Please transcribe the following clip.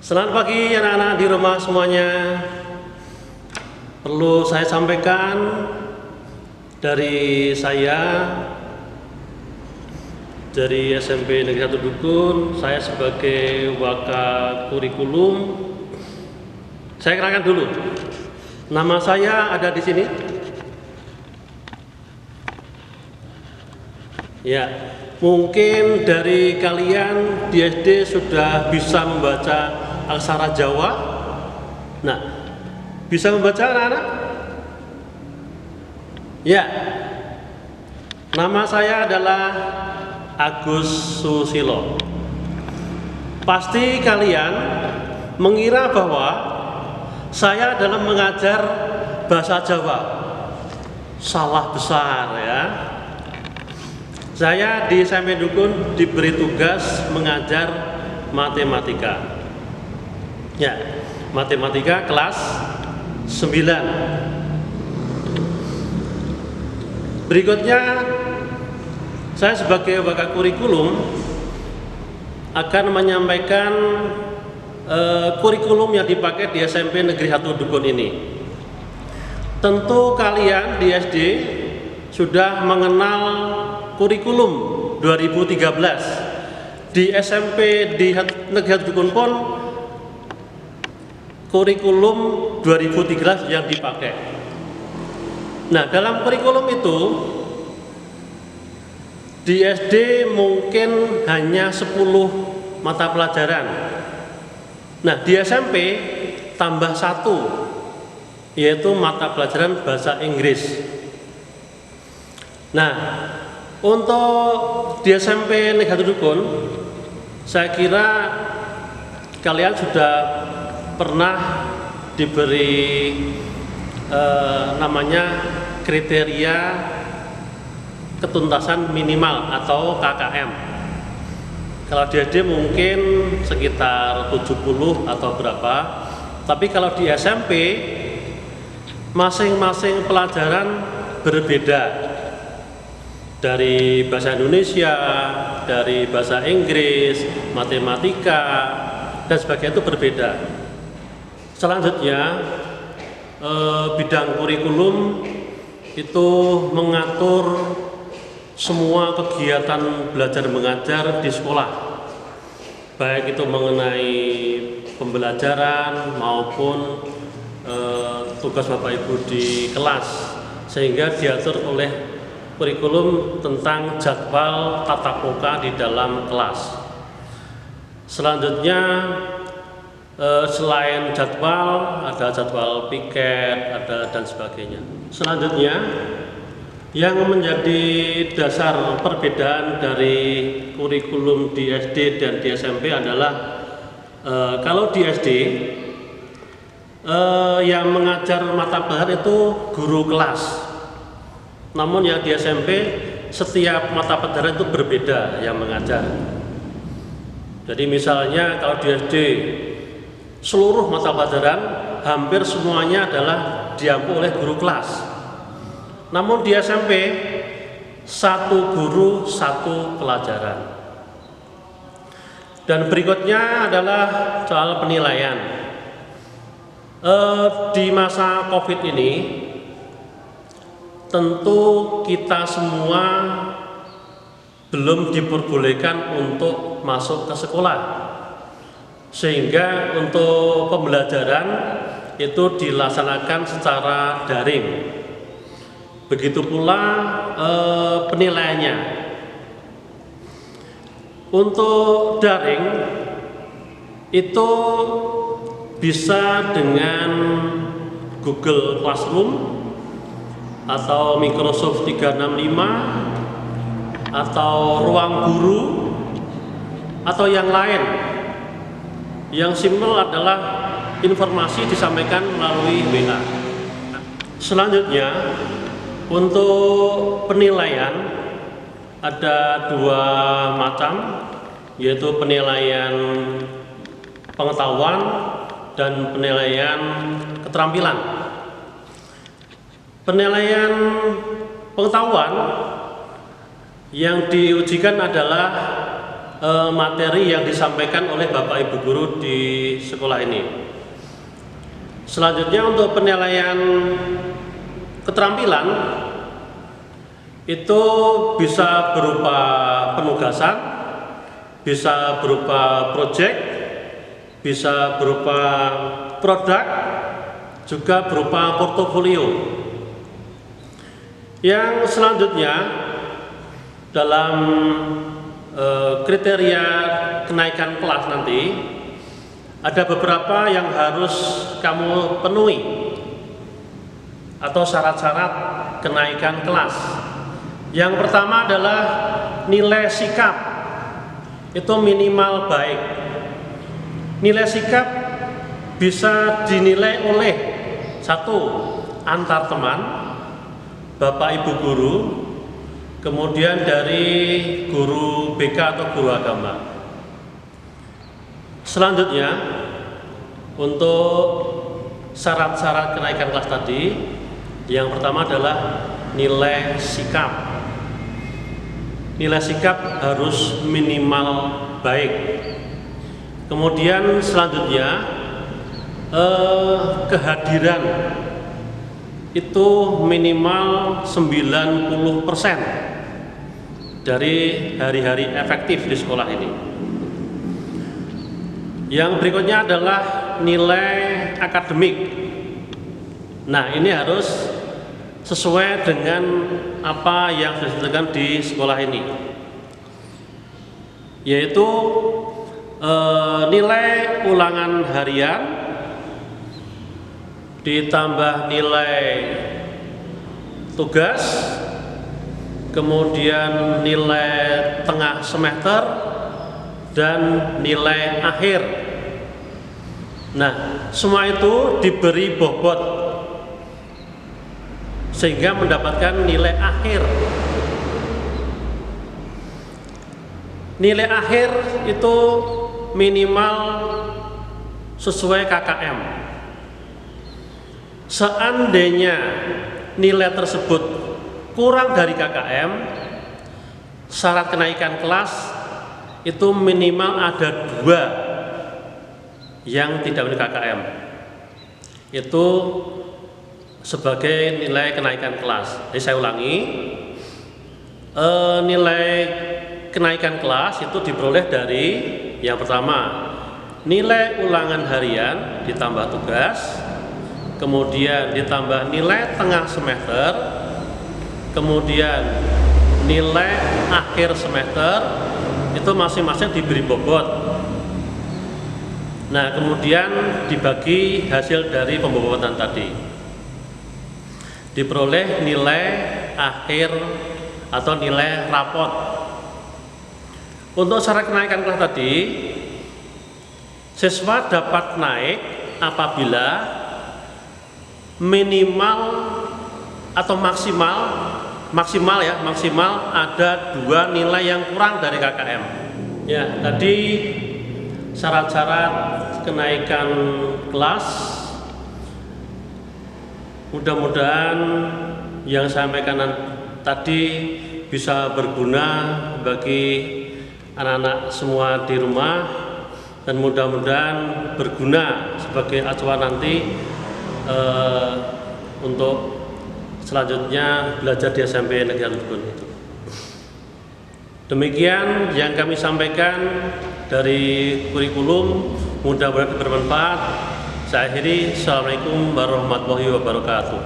Selamat pagi anak-anak di rumah semuanya. Perlu saya sampaikan dari SMP Negeri 1 Dukun, saya sebagai Waka Kurikulum. Saya kenalkan dulu. Nama saya ada di sini. Ya, mungkin dari kalian di SD sudah bisa membaca aksara Jawa. Nah, bisa membaca anak-anak? Ya. Nama saya adalah Agus Susilo. Pasti kalian mengira bahwa saya dalam mengajar bahasa Jawa. Salah besar ya. Saya di SMP Dukun diberi tugas mengajar matematika. Ya, matematika kelas 9. Berikutnya saya sebagai Waka Kurikulum akan menyampaikan kurikulum yang dipakai di SMP Negeri 1 Dukun ini. Tentu kalian di SD sudah mengenal kurikulum 2013. Di SMP di Negeri 1 Dukun pun kurikulum 2013 yang dipakai. Nah, dalam kurikulum itu di SD mungkin hanya 10 mata pelajaran. Nah, di SMP tambah 1, yaitu mata pelajaran bahasa Inggris. Nah, untuk di SMP Negeri 1 Dukun, saya kira kalian sudah pernah diberi namanya kriteria ketuntasan minimal atau KKM. Kalau di SD mungkin sekitar 70 atau berapa, tapi kalau di SMP masing-masing pelajaran berbeda. Dari bahasa Indonesia, dari bahasa Inggris, matematika, dan sebagainya itu berbeda. Selanjutnya, bidang kurikulum itu mengatur semua kegiatan belajar mengajar di sekolah, baik itu mengenai pembelajaran maupun tugas Bapak Ibu di kelas, sehingga diatur oleh kurikulum tentang jadwal tatap muka di dalam kelas. Selanjutnya, selain jadwal, ada jadwal piket, ada dan sebagainya. Selanjutnya, yang menjadi dasar perbedaan dari kurikulum di SD dan di SMP adalah kalau di SD yang mengajar mata pelajaran itu guru kelas. Namun yang di SMP setiap mata pelajaran itu berbeda yang mengajar. Jadi misalnya kalau di SD seluruh mata pelajaran hampir semuanya adalah diampu oleh guru kelas. Namun di SMP satu guru satu pelajaran. Dan berikutnya adalah soal penilaian. Di masa COVID ini tentu kita semua belum diperbolehkan untuk masuk ke sekolah, sehingga untuk pembelajaran itu dilaksanakan secara daring. Begitu pula penilaiannya. Untuk daring itu bisa dengan Google Classroom atau Microsoft 365 atau Ruang Guru atau yang lain. Yang simpel adalah informasi disampaikan melalui WA. Selanjutnya, untuk penilaian ada 2 macam, yaitu penilaian pengetahuan dan penilaian keterampilan. Penilaian pengetahuan yang diujikan adalah materi yang disampaikan oleh Bapak Ibu guru di sekolah ini. Selanjutnya untuk penilaian keterampilan itu bisa berupa penugasan, bisa berupa proyek, bisa berupa produk, juga berupa portofolio. Yang selanjutnya dalam kriteria kenaikan kelas nanti ada beberapa yang harus kamu penuhi atau syarat-syarat kenaikan kelas. Yang pertama adalah nilai sikap itu minimal baik. Nilai sikap bisa dinilai oleh satu, antar teman, Bapak Ibu guru, kemudian dari guru BK atau guru agama. Selanjutnya untuk syarat-syarat kenaikan kelas tadi, yang pertama adalah nilai sikap. Nilai sikap harus minimal baik. Kemudian selanjutnya kehadiran itu minimal 90% dari hari-hari efektif di sekolah ini. Yang berikutnya adalah nilai akademik. Nah, ini harus sesuai dengan apa yang sudah ditentukan di sekolah ini, yaitu nilai ulangan harian ditambah nilai tugas, kemudian nilai tengah semester, dan nilai akhir. Nah, semua itu diberi bobot sehingga mendapatkan nilai akhir. Nilai akhir itu minimal sesuai KKM. Seandainya nilai tersebut kurang dari KKM, syarat kenaikan kelas itu minimal ada 2 yang tidak memenuhi KKM. Itu sebagai nilai kenaikan kelas. Jadi saya ulangi, nilai kenaikan kelas itu diperoleh dari yang pertama, nilai ulangan harian ditambah tugas, kemudian ditambah nilai tengah semester, kemudian nilai akhir semester, itu masing-masing diberi bobot. Nah, kemudian dibagi hasil dari pembobotan tadi, diperoleh nilai akhir atau nilai rapot. Untuk syarat kenaikan kelas tadi, siswa dapat naik apabila minimal atau maksimal ada 2 nilai yang kurang dari KKM. Ya, tadi syarat-syarat kenaikan kelas. Mudah-mudahan yang saya sampaikan tadi bisa berguna bagi anak-anak semua di rumah, dan mudah-mudahan berguna sebagai acuan nanti untuk selanjutnya belajar di SMP Negeri Al-Gun itu. Demikian yang kami sampaikan dari kurikulum, mudah-mudahan bermanfaat. Saya akhiri. Assalamualaikum warahmatullahi wabarakatuh.